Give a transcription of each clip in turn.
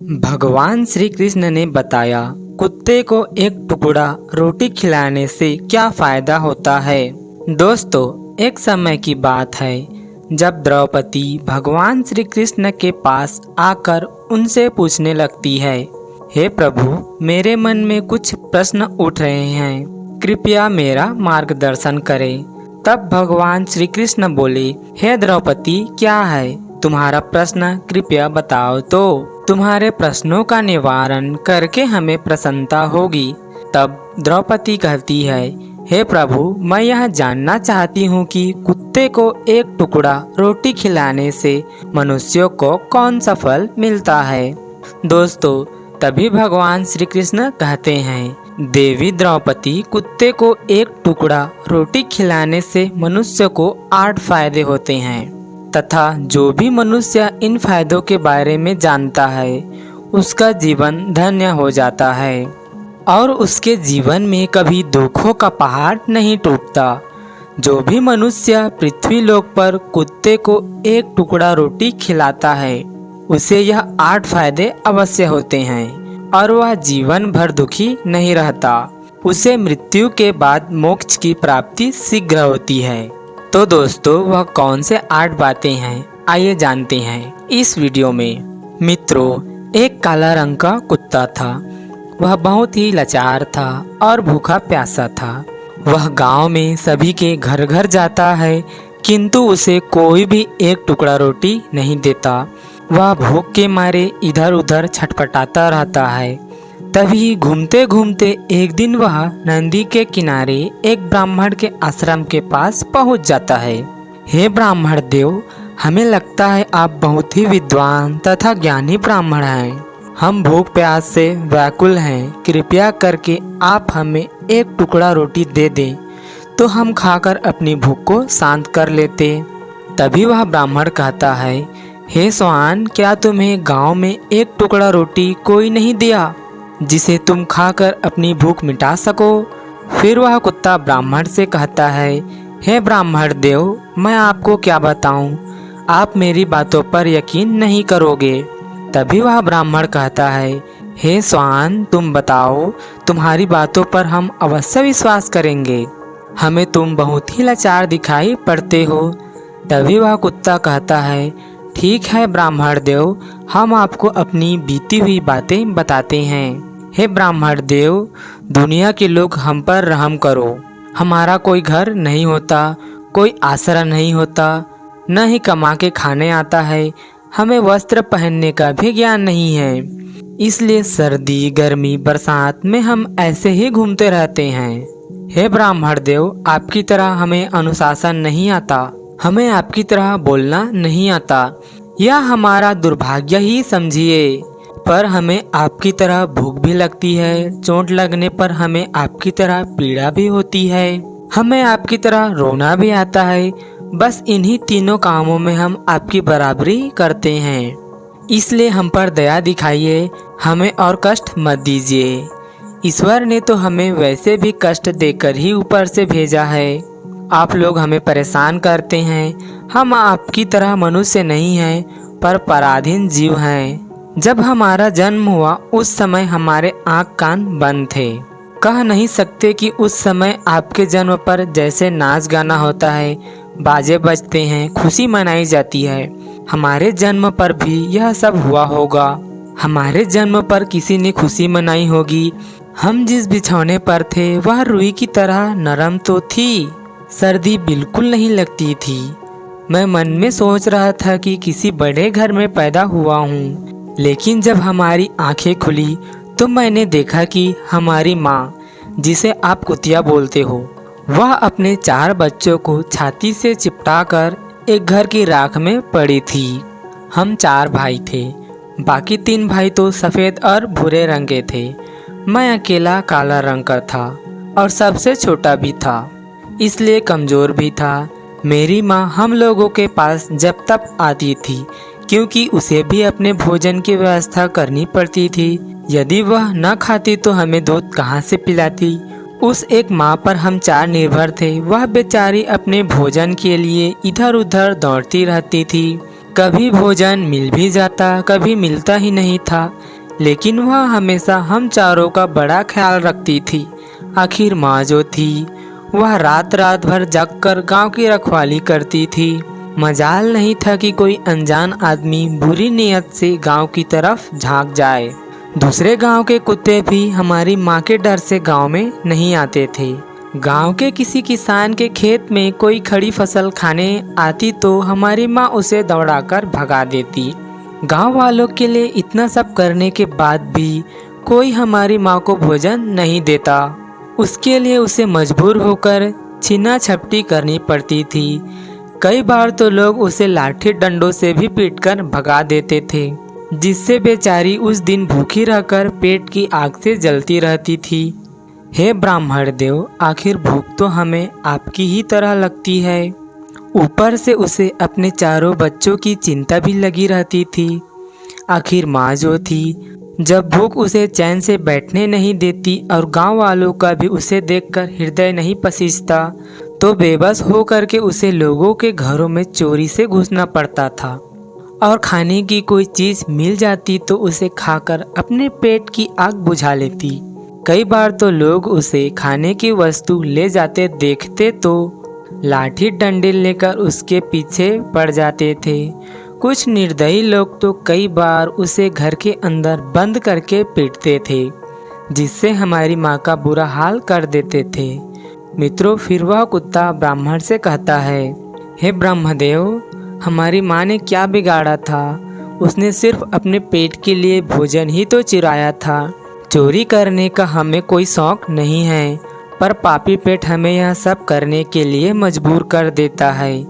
भगवान श्री कृष्ण ने बताया कुत्ते को एक टुकड़ा रोटी खिलाने से क्या फायदा होता है। दोस्तों, एक समय की बात है जब द्रौपदी भगवान श्री कृष्ण के पास आकर उनसे पूछने लगती है, हे प्रभु, मेरे मन में कुछ प्रश्न उठ रहे हैं, कृपया मेरा मार्गदर्शन करें। तब भगवान श्री कृष्ण बोले, हे द्रौपदी, क्या है तुम्हारा प्रश्न, कृपया बताओ तो तुम्हारे प्रश्नों का निवारण करके हमें प्रसन्नता होगी। तब द्रौपदी कहती है, हे प्रभु, मैं यह जानना चाहती हूँ कि कुत्ते को एक टुकड़ा रोटी खिलाने से मनुष्यों को कौन सा फल मिलता है। दोस्तों, तभी भगवान श्री कृष्ण कहते हैं, देवी द्रौपदी, कुत्ते को एक टुकड़ा रोटी खिलाने से मनुष्य को 8 फायदे होते हैं तथा जो भी मनुष्य इन फायदों के बारे में जानता है उसका जीवन धन्य हो जाता है और उसके जीवन में कभी दुखों का पहाड़ नहीं टूटता। जो भी मनुष्य पृथ्वी लोक पर कुत्ते को एक टुकड़ा रोटी खिलाता है उसे यह 8 फायदे अवश्य होते हैं और वह जीवन भर दुखी नहीं रहता। उसे मृत्यु के बाद मोक्ष की प्राप्ति शीघ्र होती है। तो दोस्तों, वह कौन से 8 बातें हैं, आइए जानते हैं इस वीडियो में। मित्रों, एक काला रंग का कुत्ता था। वह बहुत ही लाचार था और भूखा प्यासा था। वह गांव में सभी के घर घर जाता है किंतु उसे कोई भी एक टुकड़ा रोटी नहीं देता। वह भूख के मारे इधर उधर छटपटाता रहता है। तभी घूमते घूमते एक दिन वह नदी के किनारे एक ब्राह्मण के आश्रम के पास पहुंच जाता है। हे ब्राह्मण देव, हमें लगता है आप बहुत ही विद्वान तथा ज्ञानी ब्राह्मण हैं। हम भूख प्यास से व्याकुल हैं। कृपया करके आप हमें एक टुकड़ा रोटी दे दें तो हम खाकर अपनी भूख को शांत कर लेते। तभी वह ब्राह्मण कहता है, हे स्वान, क्या तुम्हें गांव में एक टुकड़ा रोटी कोई नहीं दिया जिसे तुम खाकर अपनी भूख मिटा सको। फिर वह कुत्ता ब्राह्मण से कहता है, हे ब्राह्मण देव, मैं आपको क्या बताऊं, आप मेरी बातों पर यकीन नहीं करोगे। तभी वह ब्राह्मण कहता है, हे स्वान, तुम बताओ, तुम्हारी बातों पर हम अवश्य विश्वास करेंगे। हमें तुम बहुत ही लाचार दिखाई पड़ते हो। तभी वह कुत्ता कहता है, ठीक है ब्राह्मण देव, हम आपको अपनी बीती हुई बातें बताते हैं। हे ब्राह्मण देव, दुनिया के लोग हम पर रहम करो। हमारा कोई घर नहीं होता, कोई आसरा नहीं होता, न ही कमा के खाने आता है। हमें वस्त्र पहनने का भी ज्ञान नहीं है, इसलिए सर्दी गर्मी बरसात में हम ऐसे ही घूमते रहते हैं। हे ब्राह्मण देव, आपकी तरह हमें अनुशासन नहीं आता, हमें आपकी तरह बोलना नहीं आता। यह हमारा दुर्भाग्य ही समझिए। पर हमें आपकी तरह भूख भी लगती है, चोट लगने पर हमें आपकी तरह पीड़ा भी होती है, हमें आपकी तरह रोना भी आता है। बस इन्हीं तीनों कामों में हम आपकी बराबरी करते हैं। इसलिए हम पर दया दिखाइए, हमें और कष्ट मत दीजिए। ईश्वर ने तो हमें वैसे भी कष्ट देकर ही ऊपर से भेजा है। आप लोग हमें परेशान करते हैं। हम आपकी तरह मनुष्य नहीं हैं, पर पराधीन जीव हैं। जब हमारा जन्म हुआ उस समय हमारे आँख कान बंद थे। कह नहीं सकते कि उस समय आपके जन्म पर जैसे नाच गाना होता है, बाजे बजते हैं, खुशी मनाई जाती है, हमारे जन्म पर भी यह सब हुआ होगा। हमारे जन्म पर किसी ने खुशी मनाई होगी। हम जिस बिछौने पर थे वह रुई की तरह नरम तो थी, सर्दी बिल्कुल नहीं लगती थी। मैं मन में सोच रहा था कि किसी बड़े घर में पैदा हुआ हूँ। लेकिन जब हमारी आंखें खुली तो मैंने देखा कि हमारी माँ, जिसे आप कुतिया बोलते हो, वह अपने 4 बच्चों को छाती से चिपटाकर एक घर की राख में पड़ी थी। हम 4 भाई थे, बाकी 3 भाई तो सफ़ेद और भूरे रंग के थे। मैं अकेला काला रंग का था और सबसे छोटा भी था, इसलिए कमज़ोर भी था। मेरी माँ हम लोगों के पास जब तक आती थी क्योंकि उसे भी अपने भोजन की व्यवस्था करनी पड़ती थी। यदि वह न खाती तो हमें दूध कहाँ से पिलाती। उस एक माँ पर हम 4 निर्भर थे। वह बेचारी अपने भोजन के लिए इधर उधर दौड़ती रहती थी। कभी भोजन मिल भी जाता, कभी मिलता ही नहीं था, लेकिन वह हमेशा हम चारों का बड़ा ख्याल रखती थी। आखिर माँ जो थी वह रात रात भर जागकर गांव की रखवाली करती थी। मजाल नहीं था कि कोई अनजान आदमी बुरी नीयत से गांव की तरफ झांक जाए। दूसरे गांव के कुत्ते भी हमारी माँ के डर से गांव में नहीं आते थे। गांव के किसी किसान के खेत में कोई खड़ी फसल खाने आती तो हमारी माँ उसे दौड़ाकर भगा देती। गांव वालों के लिए इतना सब करने के बाद भी कोई हमारी माँ को भोजन नहीं देता। उसके लिए उसे मजबूर होकर छीना झपटी करनी पड़ती थी। कई बार तो लोग उसे लाठी डंडों से भी पीटकर भगा देते थे, जिससे बेचारी उस दिन भूखी रहकर पेट की आग से जलती रहती थी। हे ब्राह्मण देव, आखिर भूख तो हमें आपकी ही तरह लगती है। ऊपर से उसे अपने चारों बच्चों की चिंता भी लगी रहती थी। आखिर माँ जो थी, जब भूख उसे चैन से बैठने नहीं देती और गांव वालों का भी उसे देखकर हृदय नहीं पसीजता, तो बेबस हो करके उसे लोगों के घरों में चोरी से घुसना पड़ता था। और खाने की कोई चीज़ मिल जाती तो उसे खाकर अपने पेट की आग बुझा लेती। कई बार तो लोग उसे खाने की वस्तु ले जाते देखते तो लाठी डंडे लेकर उसके पीछे पड़ जाते थे। कुछ निर्दयी लोग तो कई बार उसे घर के अंदर बंद करके पीटते थे, जिससे हमारी माँ का बुरा हाल कर देते थे। मित्रों, फिर वह कुत्ता ब्राह्मण से कहता है, हे ब्रह्मदेव, हमारी माँ ने क्या बिगाड़ा था? उसने सिर्फ अपने पेट के लिए भोजन ही तो चुराया था। चोरी करने का हमें कोई शौक नहीं है, पर पापी पेट हमें यह सब करने के लिए मजबूर कर देता है।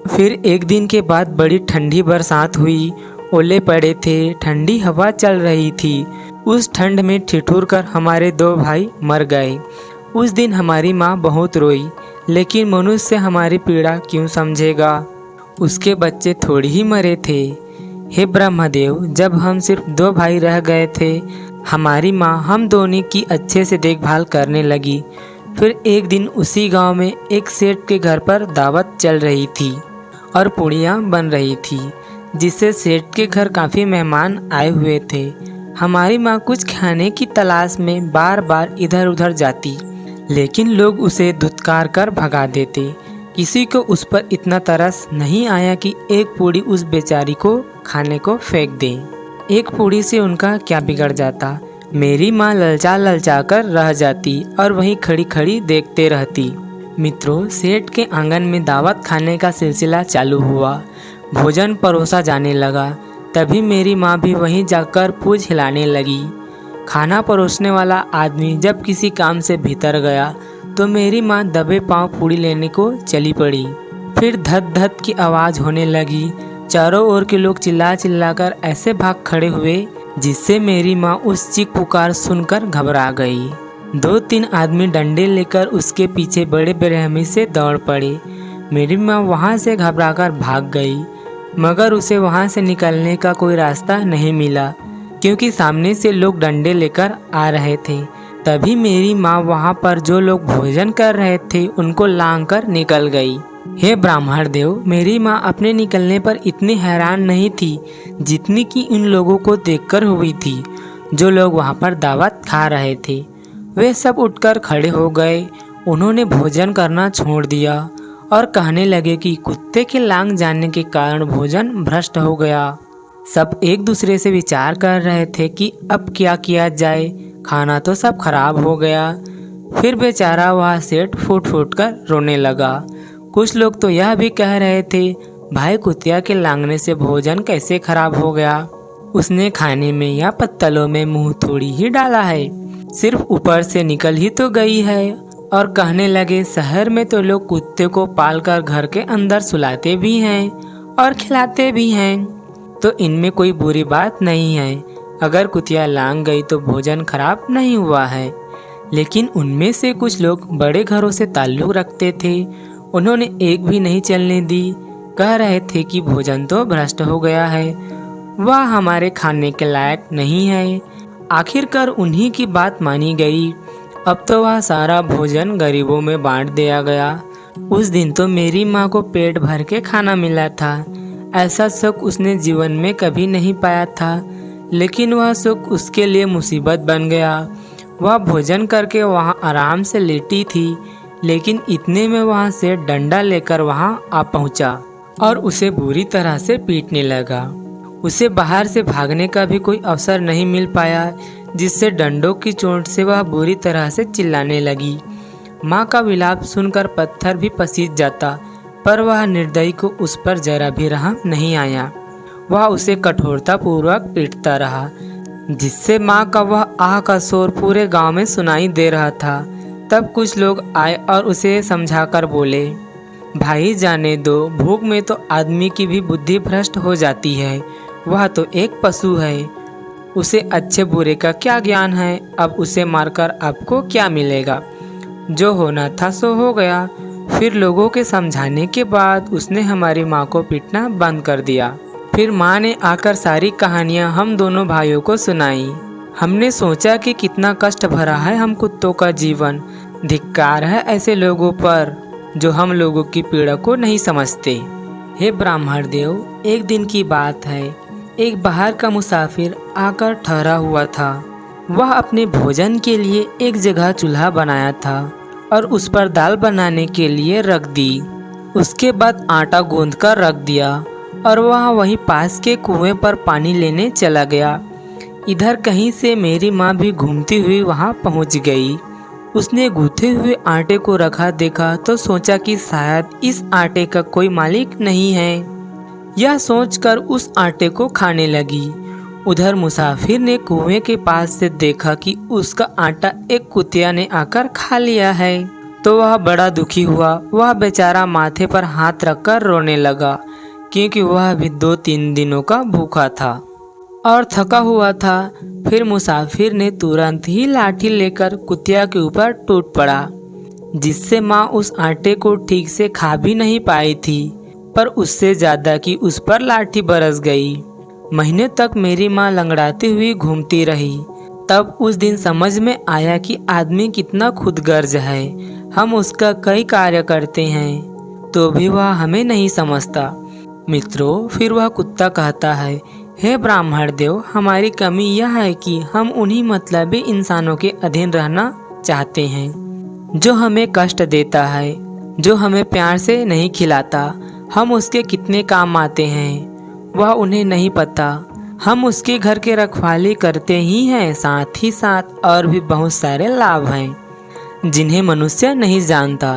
फिर एक दिन के बाद बड़ी ठंडी बरसात हुई। ओले पड़े थे, ठंडी हवा चल रही थी। उस ठंड में ठिठुर कर हमारे 2 भाई मर गए। उस दिन हमारी माँ बहुत रोई, लेकिन मनुष्य हमारी पीड़ा क्यों समझेगा? उसके बच्चे थोड़ी ही मरे थे। हे ब्रह्मदेव, जब हम सिर्फ 2 भाई रह गए थे, हमारी माँ हम दोनों की अच्छे से देखभाल करने लगी। फिर एक दिन उसी गांव में एक सेठ के घर पर दावत चल रही थी और पूड़ियाँ बन रही थी, जिससे सेठ के घर काफ़ी मेहमान आए हुए थे। हमारी माँ कुछ खाने की तलाश में बार बार इधर उधर जाती, लेकिन लोग उसे धुतकार कर भगा देते। किसी को उस पर इतना तरस नहीं आया कि एक पूड़ी उस बेचारी को खाने को फेंक दे। एक पूड़ी से उनका क्या बिगड़ जाता? मेरी माँ ललचा ललचा कर रह जाती और वहीं खड़ी खड़ी देखते रहती। मित्रों, सेठ के आंगन में दावत खाने का सिलसिला चालू हुआ। भोजन परोसा जाने लगा। तभी मेरी माँ भी वहीं जाकर पूछ हिलाने लगी। खाना परोसने वाला आदमी जब किसी काम से भीतर गया तो मेरी माँ दबे पांव पूड़ी लेने को चली पड़ी। फिर धत धत की आवाज़ होने लगी। चारों ओर के लोग चिल्ला चिल्ला कर ऐसे भाग खड़े हुए, जिससे मेरी माँ उस चीख पुकार सुनकर घबरा गई। 2-3 आदमी डंडे लेकर उसके पीछे बड़े बेरहमी से दौड़ पड़े। मेरी माँ वहाँ से घबराकर भाग गई, मगर उसे वहाँ से निकलने का कोई रास्ता नहीं मिला, क्योंकि सामने से लोग डंडे लेकर आ रहे थे। तभी मेरी माँ वहाँ पर जो लोग भोजन कर रहे थे उनको लांग कर निकल गई। हे ब्राह्मण देव, मेरी माँ अपने निकलने पर इतनी हैरान नहीं थी जितनी कि इन लोगों को देखकर हुई थी, जो लोग वहाँ पर दावत खा रहे थे। वे सब उठकर खड़े हो गए। उन्होंने भोजन करना छोड़ दिया और कहने लगे कि कुत्ते के लांग जाने के कारण भोजन भ्रष्ट हो गया। सब एक दूसरे से विचार कर रहे थे कि अब क्या किया जाए, खाना तो सब खराब हो गया। फिर बेचारा वह सेठ फूट फूट कर रोने लगा। कुछ लोग तो यह भी कह रहे थे, भाई कुतिया के लांगने से भोजन कैसे खराब हो गया? उसने खाने में या पत्तलों में मुंह थोड़ी ही डाला है, सिर्फ ऊपर से निकल ही तो गई है। और कहने लगे, शहर में तो लोग कुत्ते को पालकर घर के अंदर सुलाते भी हैं और खिलाते भी हैं, तो इनमें कोई बुरी बात नहीं है। अगर कुतिया लांग गई तो भोजन खराब नहीं हुआ है। लेकिन उनमें से कुछ लोग बड़े घरों से ताल्लुक़ रखते थे, उन्होंने एक भी नहीं चलने दी। कह रहे थे कि भोजन तो भ्रष्ट हो गया है, वह हमारे खाने के लायक नहीं है। आखिरकार उन्हीं की बात मानी गई। अब तो वह सारा भोजन गरीबों में बांट दिया गया। उस दिन तो मेरी माँ को पेट भर के खाना मिला था। ऐसा सुख उसने जीवन में कभी नहीं पाया था, लेकिन वह सुख उसके लिए मुसीबत बन गया। वह भोजन करके वहाँ आराम से लेटी थी, लेकिन इतने में वहाँ से डंडा लेकर वहाँ आ पहुँचा और उसे बुरी तरह से पीटने लगा। उसे बाहर से भागने का भी कोई अवसर नहीं मिल पाया, जिससे डंडों की चोट से वह बुरी तरह से चिल्लाने लगी। माँ का विलाप सुनकर पत्थर भी पसीज जाता, पर वह निर्दयी को उस पर जरा भी रहम नहीं आया। वह उसे कठोरता पूर्वक पीटता रहा, जिससे माँ का वह आह का शोर पूरे गांव में सुनाई दे रहा था। तब कुछ लोग आए और उसे समझाकर बोले, भाई जाने दो, भूख में तो आदमी की भी बुद्धि भ्रष्ट हो जाती है। वह तो एक पशु है, उसे अच्छे बुरे का क्या ज्ञान है। अब उसे मारकर आपको क्या मिलेगा? जो होना था सो हो गया। फिर लोगों के समझाने के बाद उसने हमारी माँ को पीटना बंद कर दिया। फिर माँ ने आकर सारी कहानियाँ हम दोनों भाइयों को सुनाई। हमने सोचा कि कितना कष्ट भरा है हम कुत्तों का जीवन। धिक्कार है ऐसे लोगों पर जो हम लोगों की पीड़ा को नहीं समझते। हे ब्राह्मण देव, एक दिन की बात है, एक बाहर का मुसाफिर आकर ठहरा हुआ था। वह अपने भोजन के लिए एक जगह चूल्हा बनाया था और उस पर दाल बनाने के लिए रख दी। उसके बाद आटा गूंद कर रख दिया और वह वहीं पास के कुएं पर पानी लेने चला गया। इधर कहीं से मेरी माँ भी घूमती हुई वहाँ पहुँच गई। उसने गूँथे हुए आटे को रखा देखा तो सोचा कि शायद इस आटे का कोई मालिक नहीं है। यह सोचकर उस आटे को खाने लगी। उधर मुसाफिर ने कुएं के पास से देखा कि उसका आटा एक कुतिया ने आकर खा लिया है, तो वह बड़ा दुखी हुआ। वह बेचारा माथे पर हाथ रखकर रोने लगा, क्योंकि वह भी 2-3 दिनों का भूखा था और थका हुआ था। फिर मुसाफिर ने तुरंत ही लाठी लेकर कुतिया के ऊपर टूट पड़ा, जिससे माँ उस आटे को ठीक से खा भी नहीं पाई थी, पर उससे ज्यादा कि उस पर लाठी बरस गई। महीने तक मेरी माँ लंगड़ाती हुई घूमती रही। तब उस दिन समझ में आया कि आदमी कितना खुदगर्ज है। हम उसका कई कार्य करते हैं तो भी वह हमें नहीं समझता। मित्रों, फिर वह कुत्ता कहता है, हे ब्राह्मण देव, हमारी कमी यह है कि हम उन्हीं मतलबी इंसानों के अधीन रहना चाहते हैं, जो हमें कष्ट देता है, जो हमें प्यार से नहीं खिलाता। हम उसके कितने काम आते हैं वह उन्हें नहीं पता। हम उसके घर के रखवाली करते ही हैं, साथ ही साथ और भी बहुत सारे लाभ हैं जिन्हें मनुष्य नहीं जानता।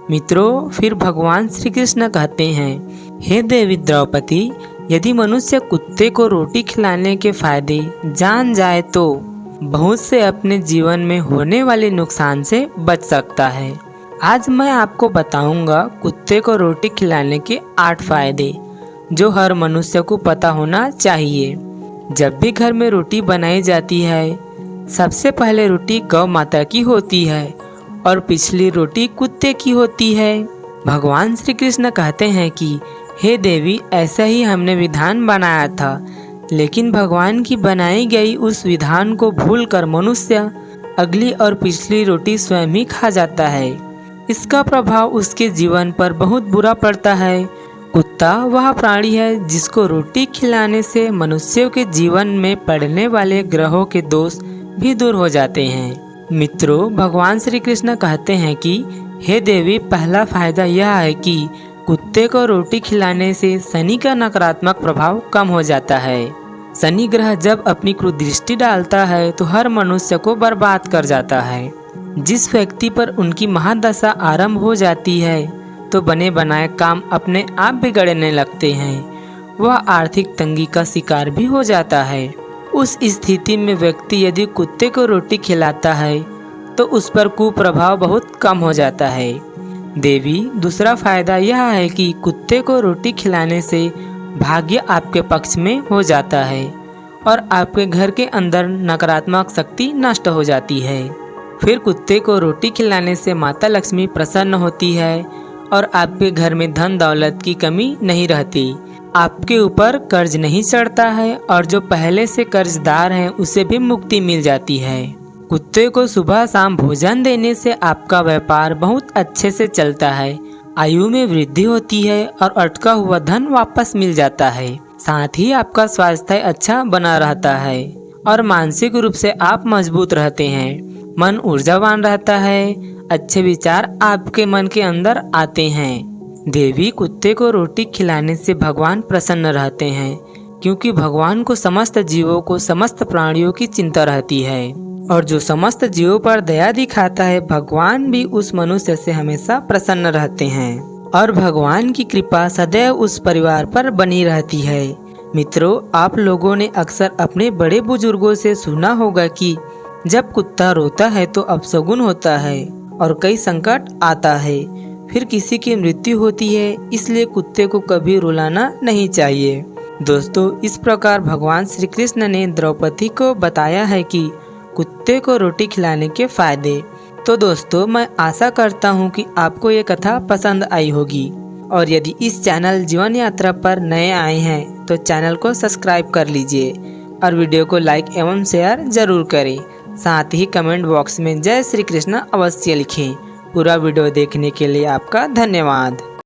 मित्रों, फिर भगवान श्री कृष्ण कहते हैं, हे देवी द्रौपदी, यदि मनुष्य कुत्ते को रोटी खिलाने के फायदे जान जाए तो बहुत से अपने जीवन में होने वाले नुकसान से बच सकता है। आज मैं आपको बताऊंगा कुत्ते को रोटी खिलाने के 8 फायदे, जो हर मनुष्य को पता होना चाहिए। जब भी घर में रोटी बनाई जाती है, सबसे पहले रोटी गौ माता की होती है और पिछली रोटी कुत्ते की होती है। भगवान श्री कृष्ण कहते हैं कि हे देवी, ऐसा ही हमने विधान बनाया था, लेकिन भगवान की बनाई गई उस विधान को भूलकर मनुष्य अगली और पिछली रोटी स्वयं ही खा जाता है। इसका प्रभाव उसके जीवन पर बहुत बुरा पड़ता है। कुत्ता वह प्राणी है जिसको रोटी खिलाने से मनुष्यों के जीवन में पड़ने वाले ग्रहों के दोष भी दूर हो जाते हैं। मित्रों, भगवान श्री कृष्ण कहते हैं कि हे देवी, पहला फायदा यह है कि कुत्ते को रोटी खिलाने से शनि का नकारात्मक प्रभाव कम हो जाता है। शनि ग्रह जब अपनी कुदृष्टि डालता है तो हर मनुष्य को बर्बाद कर जाता है। जिस व्यक्ति पर उनकी महादशा आरंभ हो जाती है तो बने बनाए काम अपने आप बिगड़ने लगते हैं। वह आर्थिक तंगी का शिकार भी हो जाता है। उस स्थिति में व्यक्ति यदि कुत्ते को रोटी खिलाता है तो उस पर कुप्रभाव बहुत कम हो जाता है। देवी, दूसरा फायदा यह है कि कुत्ते को रोटी खिलाने से भाग्य आपके पक्ष में हो जाता है और आपके घर के अंदर नकारात्मक शक्ति नष्ट हो जाती है। फिर कुत्ते को रोटी खिलाने से माता लक्ष्मी प्रसन्न होती है और आपके घर में धन दौलत की कमी नहीं रहती। आपके ऊपर कर्ज नहीं चढ़ता है और जो पहले से कर्जदार हैं उसे भी मुक्ति मिल जाती है। कुत्ते को सुबह शाम भोजन देने से आपका व्यापार बहुत अच्छे से चलता है आयु में वृद्धि होती है और अटका हुआ धन वापस मिल जाता है। साथ ही आपका स्वास्थ्य अच्छा बना रहता है और मानसिक रूप से आप मजबूत रहते हैं। मन ऊर्जावान रहता है, अच्छे विचार आपके मन के अंदर आते हैं। देवी कुत्ते को रोटी खिलाने से भगवान प्रसन्न रहते हैं, क्योंकि भगवान को समस्त जीवों को समस्त प्राणियों की चिंता रहती है और जो समस्त जीवों पर दया दिखाता है, भगवान भी उस मनुष्य से हमेशा प्रसन्न रहते हैं और भगवान की कृपा सदैव उस परिवार पर बनी रहती है। मित्रों, आप लोगों ने अक्सर अपने बड़े बुजुर्गों से सुना होगा कि जब कुत्ता रोता है तो अपशगुन होता है और कई संकट आता है, फिर किसी की मृत्यु होती है। इसलिए कुत्ते को कभी रुलाना नहीं चाहिए। दोस्तों, इस प्रकार भगवान श्री कृष्ण ने द्रौपदी को बताया है कि कुत्ते को रोटी खिलाने के फायदे। तो दोस्तों, मैं आशा करता हूँ कि आपको ये कथा पसंद आई होगी और यदि इस चैनल जीवन यात्रा पर नए आए हैं तो चैनल को सब्सक्राइब कर लीजिए और वीडियो को लाइक एवं शेयर जरूर करें। साथ ही कमेंट बॉक्स में जय श्री कृष्ण अवश्य लिखें। पूरा वीडियो देखने के लिए आपका धन्यवाद।